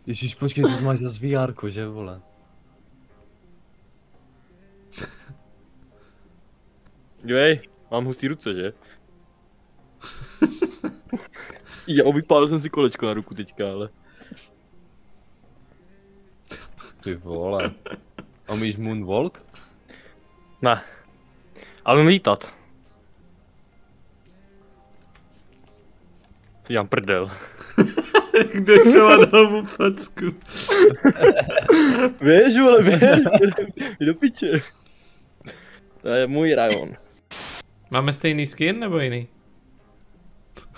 Ježíš, počkej, ty máš zase VR, že vole? Dívej, mám hustý ruce, že? Jo, vypálil jsem si kolečko na ruku teďka, ale... Ty vole. A umíš moonwalk? Ne. Ale umím lítat. Si dělám prdel. Jak došel a dal mu facku. Víš, vole, víš, do piče. To je můj rajon. Máme stejný skin nebo jiný?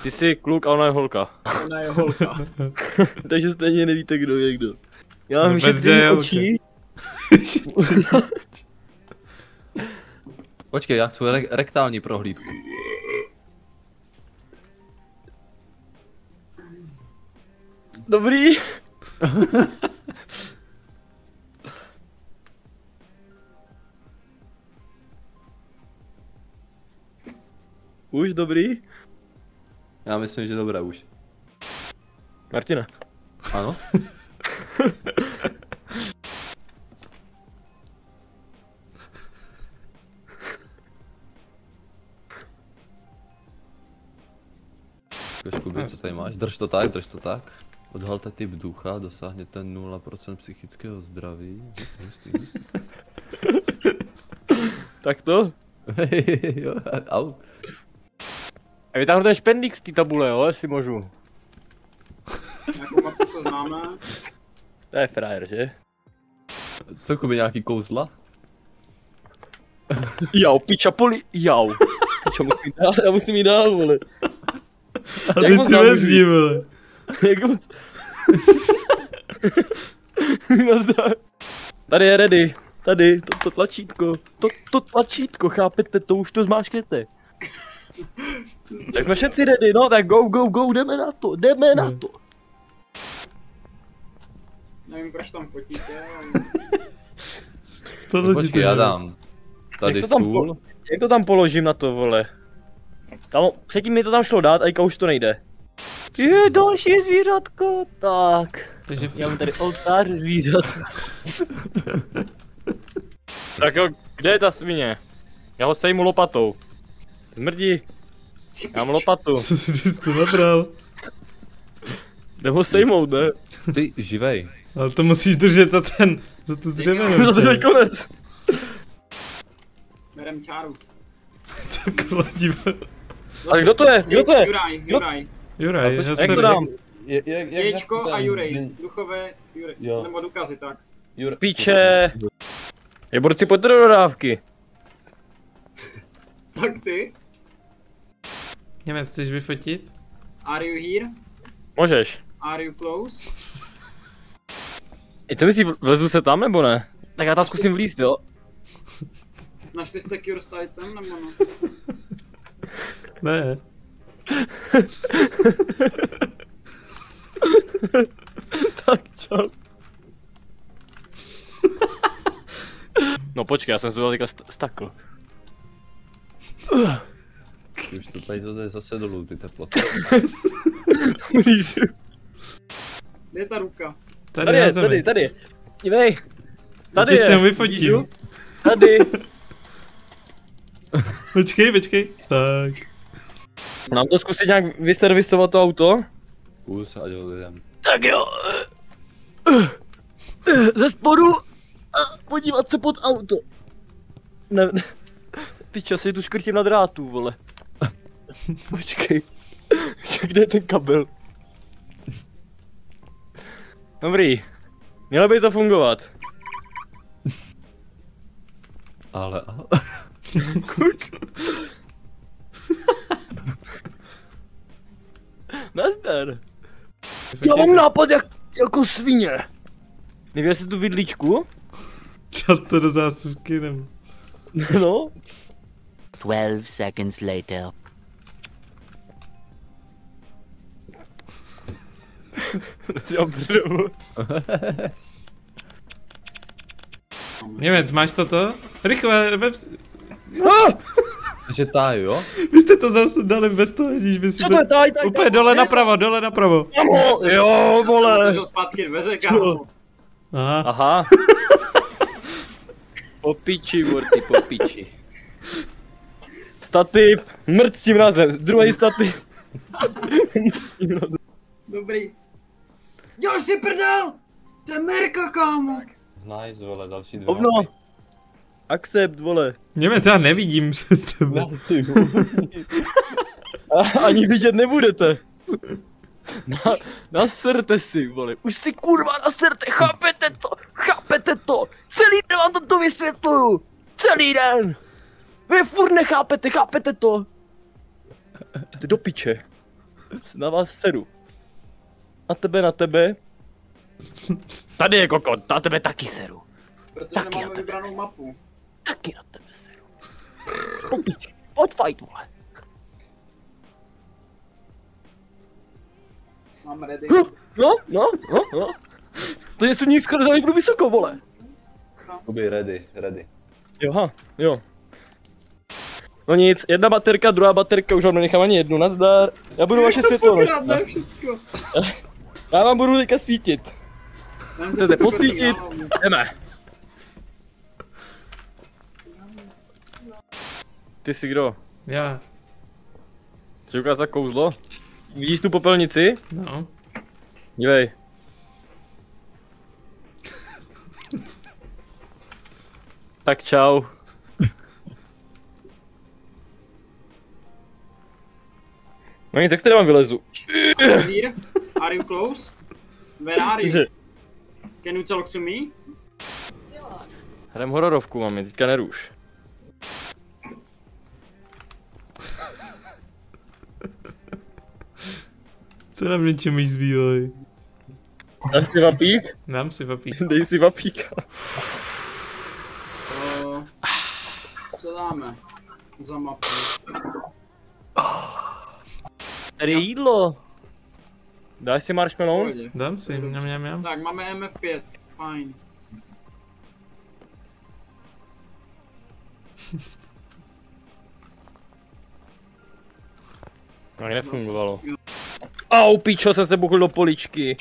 Ty jsi kluk a ona je holka. Ona je holka. Takže stejně nevíte, kdo je kdo. Já mám bez šetření dělky. očí. Počkej, já chci rektální prohlídku. Dobrý. Už dobrý? Já myslím, že dobré už. Martina. Ano? Kuby, co tady máš? Drž to tak, drž to tak. Odhalte typ ducha, dosáhněte 0% psychického zdraví. Hustý. Tak to? Jo, au. A vytáhnu ten špendlík z té tabule, jo, jestli můžu. Jako mapu, co známe. To je frajer, že? Co, Kuby, nějaký kouzla? Jau, piča poli, jau. Piča, musím dál, já musím jít dál, vole. A teď si vezdi, vole. Jak moc... Nazdar. Tady je ready. Tady, to tlačítko. To tlačítko, chápete, to už to zmáčknete. Tak jsme všetci ready, no tak go, jdeme na to. Nevím, proč tam fotíte, ale... Spadlo ti to, Počkej, já jo. dám. Tady Jak to tam sůl. Jak to tam položím na to, vole? Tam, předtím mi to tam šlo dát, a teďka už to nejde. Je, další zvířatko, tak. Takže Já mám tady oltář zvířat. Tak jo, kde je ta svině? Já ho sejmu lopatou. Zmrdí. Já mám lopatu. co jsi to nabral? Jdem ho sejmout, ne? Ty, živej. Ale to musíš držet za to dřevěno. To je konec. Berem čáru. Takhle dívat. Ale kdo to je? Kdo to je? Juraj. Juraj, já Jak to dám? Ječko a Jurej. Duchové Jurej. Jo. Nebo důkazy, tak. Píče. Je borci, pojďte do dodávky. Tak ty. Němec, chceš vyfotit? Are you here? Můžeš. Are you close? I co myslíš, vlezu se tam nebo ne? Tak já tam zkusím vlízt, jo? Našli jste Cure s Titan, nebo no? Ne. Tak čau. No počkej, já jsem zvedl teďka stakl. Už to tady to jde zase dolů, ty teploty. Kde je ta ruka? Tady je, tady je. Dívej. Tady Ty si je. ho vyfotím. Vidíš? Tady. Počkej. Tak. Nám to zkusit nějak vyservisovat to auto? Kus, ať ho lidem. Tak jo. Ze spodu. Podívat se pod auto. Ne. Piča, si tu škrtím na drátu, vole. Počkej. Kde je ten kabel? Dobrý. Mělo by to fungovat. Ale... Nazdar. Já mám nápad jako svině. Nevěděl jsi tu vidličku? Dal to do zásuvky nebo? No. 12 seconds later. Němec, máš toto? Rychle, Takže táju, jo? Vy jste to zase dali bez toho, když by si Co to je taj? Úplně dole napravo, dole napravo. Jo, vole. Otevřel zpátky dveře, kámo. Aha. Aha. Po piči, borci, po piči. Stativ, mrť s tím razem, druhý stativ. Mrť s tím razem. Dobrý. Děláš si prdel! To je Mirka, kámo. Nice, vole, další 2. Ovno. Accept, vole. Němec, já nevidím přes tebe. Ani vidět nebudete. Naserte si, vole. Už si kurva naserte, chápete to? Chápete to? Celý den vám to vysvětluju. Celý den. Vy furt nechápete, chápete to? Ty do piče. Na vás sedu. Na tebe. Tady je kokot, na tebe taky seru. Protože Taky nemáme na tebe. vybranou mapu. Taky na tebe seru. Po piči, pojď fight, vole. Mám ready. No. To je ní skoro za mě budu vysoko, vole. Kuby, ready. Jo. No nic, jedna baterka, druhá baterka, už vám nenechám ani jednu, nazdar. Já budu vaše světlo. Ne, všecko. Já vám budu teďka svítit. Chcete posvítit? Jdeme. Ty jsi kdo? Já. Chci ukázat kouzlo? Vidíš tu popelnici? No. Dívej. Tak čau. No nic, jak z tady vám vylezu? Here, are you close? Where are Že? you? Can you talk to me? Hrem hororovku, mami, teďka neruš. Co nám něčem zbílej? Dáš si vapík? Dám si papír. Dej si vapíka. Co dáme za mapu? Tady je jídlo. Dáš si marshmallow? Pohodě. Dám si, mňam. Tak, máme MF5, fajn. Tak nefungovalo. Au, pičo, jsem se buchl do poličky.